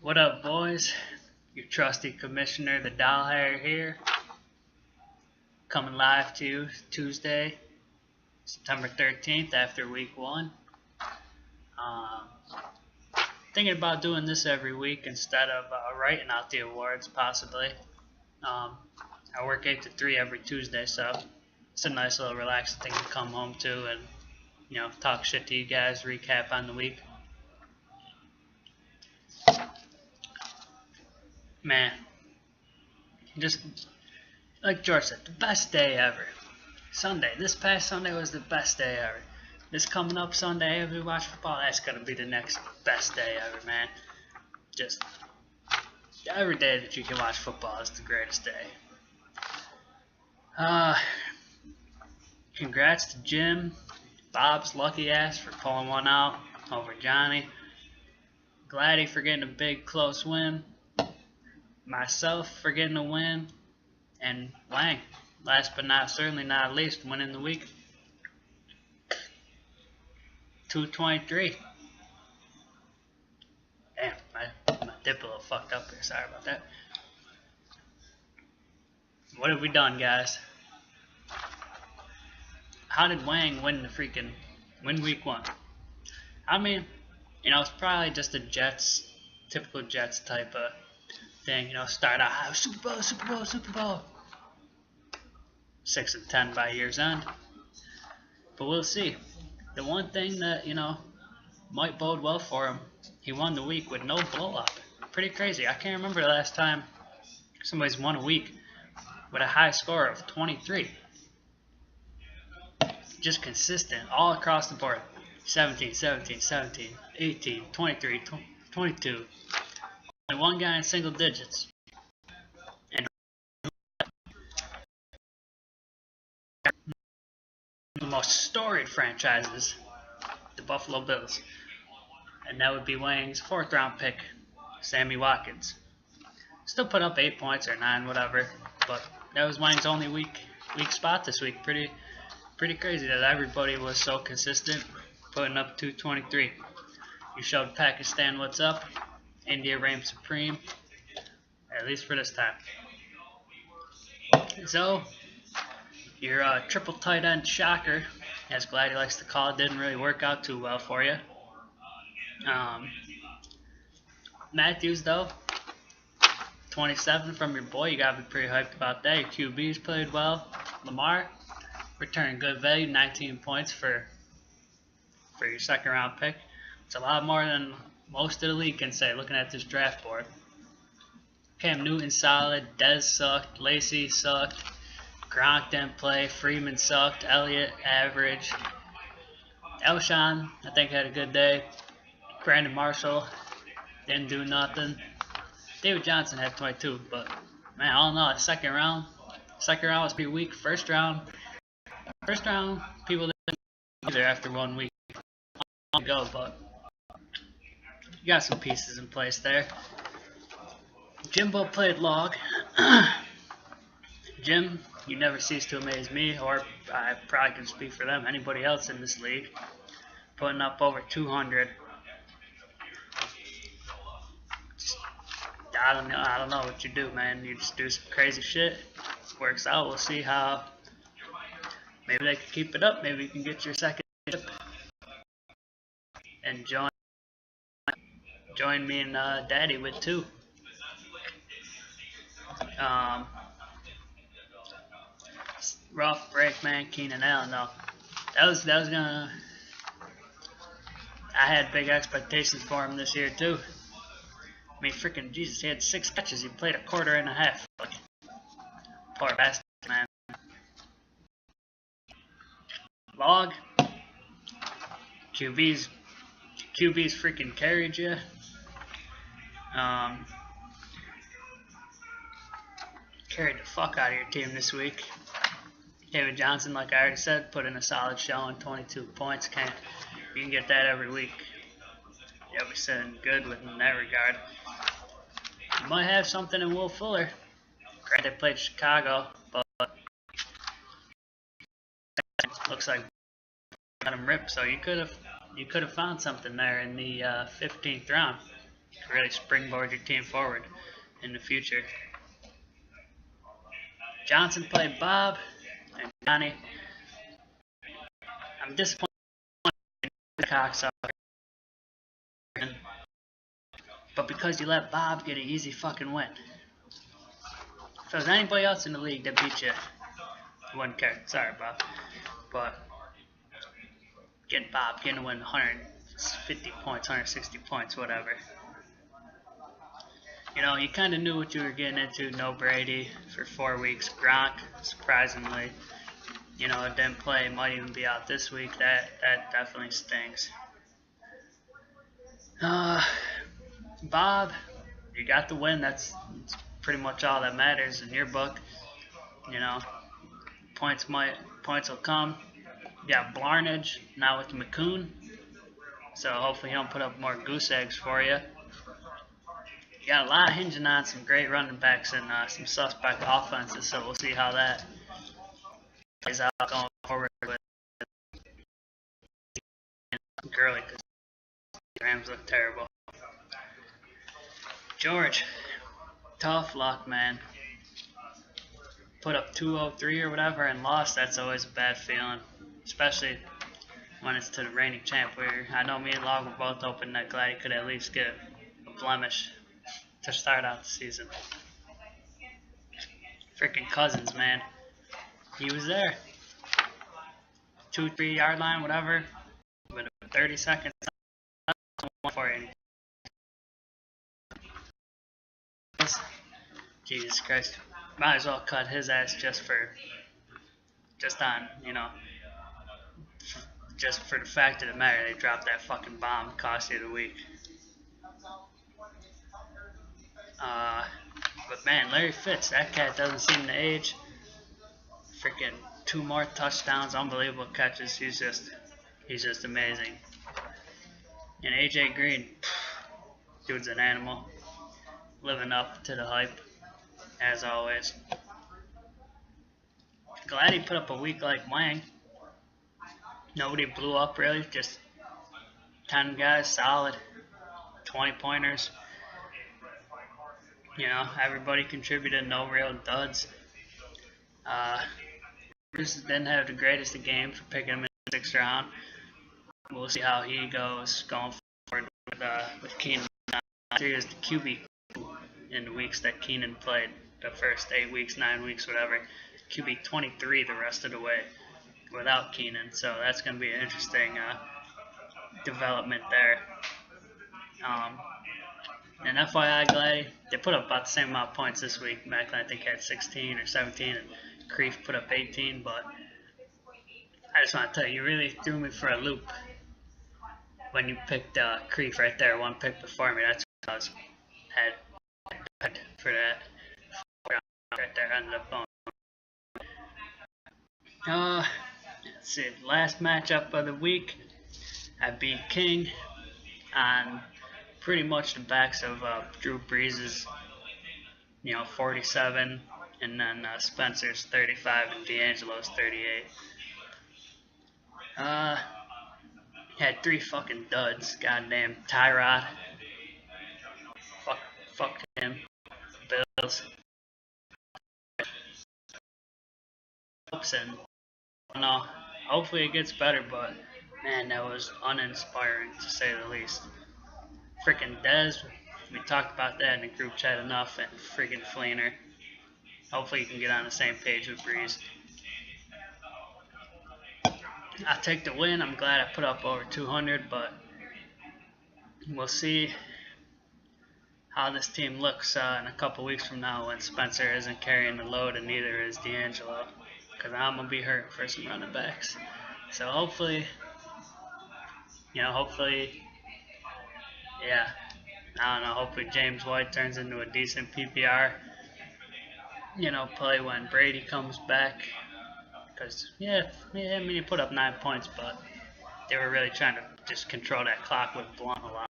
What up, boys? Your trusty commissioner, the doll hair here, coming live to you Tuesday, September 13th after week 1. Thinking about doing this every week instead of writing out the awards, possibly. I work 8 to 3 every Tuesday, so it's a nice little relaxing thing to come home to and, talk shit to you guys, recap on the week. Man, just like George said, the best day ever. Sunday, this past Sunday was the best day ever. This coming up Sunday, as we watch football, that's gonna be the next best day ever, man. Just every day that you can watch football is the greatest day. Congrats to Jim, Bob's lucky ass for pulling one out over Johnny. Gladdy for getting a big close win. Myself for getting a win. And Wang, last but certainly not least, winning the week. 223. Damn, my dip a little fucked up here. Sorry about that. What have we done, guys? How did Wang win week 1? I mean, it's probably just a typical Jets type of thing. Start out Super Bowl. 6-10 by year's end. But we'll see. The one thing that, might bode well for him, he won the week with no blow-up. Pretty crazy. I can't remember the last time somebody's won a week with a high score of 23. Just consistent all across the board. 17, 18, 23, 22. Only one guy in single digits. And the most storied franchises, the Buffalo Bills. And that would be Wang's 4th round pick, Sammy Watkins. Still put up 8 points or 9, whatever. But that was Wang's only weak spot this week. Pretty crazy that everybody was so consistent, putting up 223. You showed Pakistan what's up. India reigned supreme, at least for this time. So, your triple tight end shocker, as Gladdy likes to call it, didn't really work out too well for you. Matthews, though, 27 from your boy. You gotta be pretty hyped about that. Your QBs played well. Lamar returned good value, 19 points for your 2nd round pick. It's a lot more than most of the league can say looking at this draft board. Cam Newton solid, Dez sucked, Lacey sucked, Gronk didn't play, Freeman sucked, Elliott average, Elshon I think had a good day, Brandon Marshall didn't do nothing, David Johnson had 22, but man, all in all, second round was pretty weak. First round people didn't either after 1 week go, but you got some pieces in place there. Jimbo played log. Jim, you never cease to amaze me, or I probably can speak for them, anybody else in this league, putting up over 200. I don't know what you do, man. You just do some crazy shit. Works out. We'll see how. Maybe they can keep it up. Maybe you can get your second chip and join me and Daddy with 2. Rough break, man. Keenan Allen, though. That was gonna. I had big expectations for him this year too. I mean, freaking Jesus, he had 6 catches. He played a quarter and a half. Poor bastard, man. Log. QB's freaking carried you. Carried the fuck out of your team this week. David Johnson, like I already said, put in a solid showing, 22 points. You can get that every week. You'll be sitting good in that regard. You might have something in Will Fuller. Granted, they played Chicago, but looks like let him rip. So you could have found something there in the 15th round. to really springboard your team forward in the future. Johnson played Bob and Johnny. I'm disappointed in the cocksucker, but because you let Bob get an easy fucking win. If there was anybody else in the league that beat you, I wouldn't care. Sorry, Bob. But getting a win 150 points, 160 points, whatever. You know, you kind of knew what you were getting into. No Brady for 4 weeks. Gronk, surprisingly, you know, didn't play. Might even be out this week. That definitely stings. Bob, you got the win. That's pretty much all that matters in your book. You know, points will come. You got Blarnage now with McCoon, so hopefully he don't put up more goose eggs for you. You got a lot hinging on some great running backs and some suspect offenses, so we'll see how that plays out going forward with Gurley, because the Rams look terrible. George, tough luck, man. Put up 203 or whatever and lost. That's always a bad feeling, especially when it's to the reigning champ. I know me and Log were both hoping that glad he could at least get a blemish to start out the season. Freaking Cousins, man. He was there. 2-3 yard line, whatever. But 30 seconds for you. Jesus Christ. Might as well cut his ass just for the fact of the matter, they dropped that fucking bomb, cost you the week. But man, Larry Fitz, that cat doesn't seem to age. Freaking 2 more touchdowns, unbelievable catches. He's just amazing. And AJ Green, dude's an animal, living up to the hype as always. Glad he put up a week like Wang. Nobody blew up really, just 10 guys solid, 20 pointers. You know, everybody contributed, no real duds. Bruce didn't have the greatest of games for picking him in the 6th round. We'll see how he goes going forward with Keenan. He was the QB in the weeks that Keenan played, the first 8 weeks, 9 weeks, whatever. QB 23 the rest of the way without Keenan, so that's going to be an interesting development there. And FYI, Glady, they put up about the same amount of points this week. Macklin, I think, had 16 or 17, and Creef put up 18, but I just want to tell you, you really threw me for a loop when you picked Creef right there, 1 pick before me. That's what I was had for that. Right there, ended up going. Let's see, last matchup of the week, I beat King on pretty much the backs of Drew Brees' 47, and then Spencer's 35 and D'Angelo's 38. Had 3 fucking duds. Goddamn Tyrod. Fuck him. Bills. And no, hopefully it gets better, but man, that was uninspiring to say the least. Freaking Dez, we talked about that in the group chat enough, and freaking Fleener. Hopefully you can get on the same page with Breeze. I take the win. I'm glad I put up over 200, but we'll see how this team looks in a couple weeks from now when Spencer isn't carrying the load and neither is D'Angelo, because I'm going to be hurt for some running backs. So hopefully, hopefully James White turns into a decent PPR, play when Brady comes back. Because, he put up 9 points, but they were really trying to just control that clock with Blunt a lot.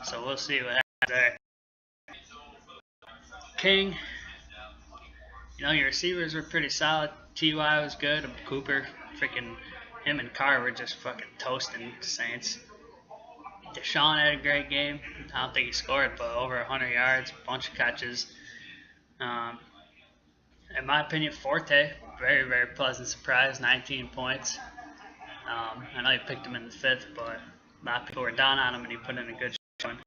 So we'll see what happens there. King, your receivers were pretty solid. T.Y. was good. Cooper, freaking him and Carr were just fucking toasting the Saints. Deshaun had a great game. I don't think he scored, but over 100 yards, bunch of catches. Um, in my opinion, Forte, very, very pleasant surprise, 19 points. I know you picked him in the fifth, but a lot of people were down on him, and he put in a good showing.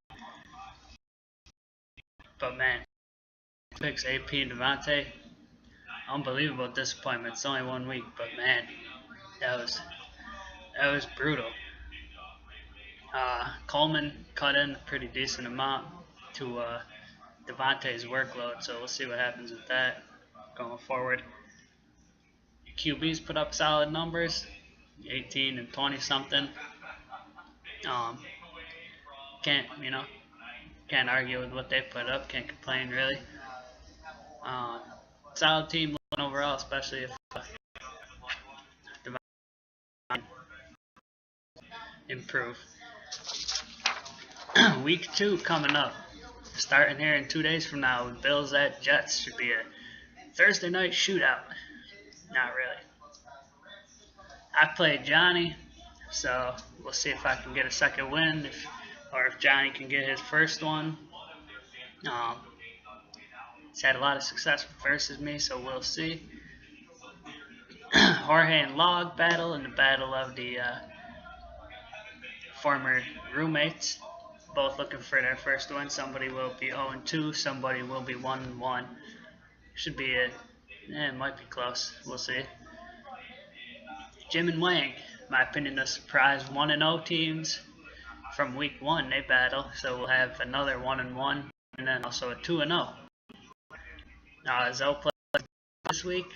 But man, picks AP and Devontae, unbelievable disappointment. It's only 1 week, but man, that was brutal. Coleman cut in a pretty decent amount to Devontae's workload, so we'll see what happens with that going forward. QBs put up solid numbers, 18 and 20 something. Um, can't argue with what they put up. Can't complain really. Uh, Solid team overall, especially if Devontae improve. Week 2 coming up, starting here in 2 days from now with Bills at Jets. Should be a Thursday night shootout. Not really. I played Johnny, so we'll see if I can get a second win, or if Johnny can get his first one. He's had a lot of success versus me, so we'll see. Jorge and Log battle in the battle of the former roommates, both looking for their first win. Somebody will be 0-2, somebody will be 1-1. Should be it might be close. We'll see. Jim and Wang, my opinion, the surprise 1-0 teams from week 1 they battle, so we'll have another 1-1 and then also a 2-0. Zoe plays this week,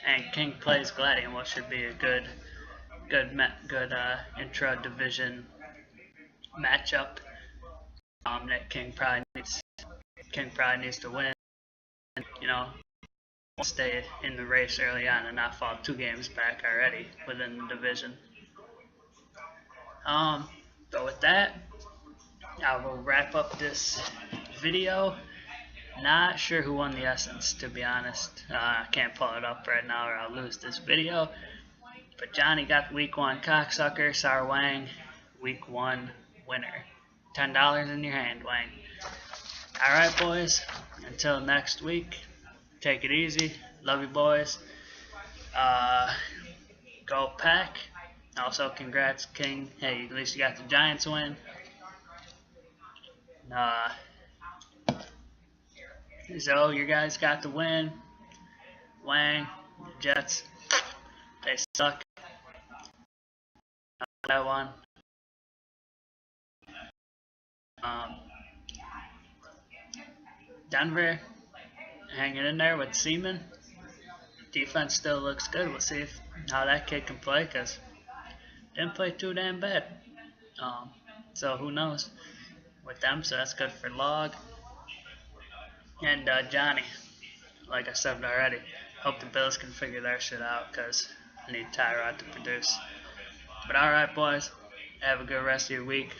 and King plays Gladian, which should be a good intra-division matchup. That King probably needs to win. Stay in the race early on and not fall 2 games back already within the division. But with that, I will wrap up this video. Not sure who won the Essence, to be honest. I can't pull it up right now or I'll lose this video. But Johnny got week 1 cocksucker. Sar Wang, week 1 winner. $10 in your hand, Wang. Alright, boys. Until next week, take it easy. Love you, boys. Go Pack. Also, congrats, King. Hey, at least you got the Giants win. So, you guys got the win. Wang, Jets, they suck. That one. Denver, hanging in there with Seaman. Defense still looks good. We'll see how that kid can play, because didn't play too damn bad. So who knows with them, so that's good for Log. And Johnny, like I said already, hope the Bills can figure their shit out, because I need Tyrod to produce. But alright, boys, have a good rest of your week.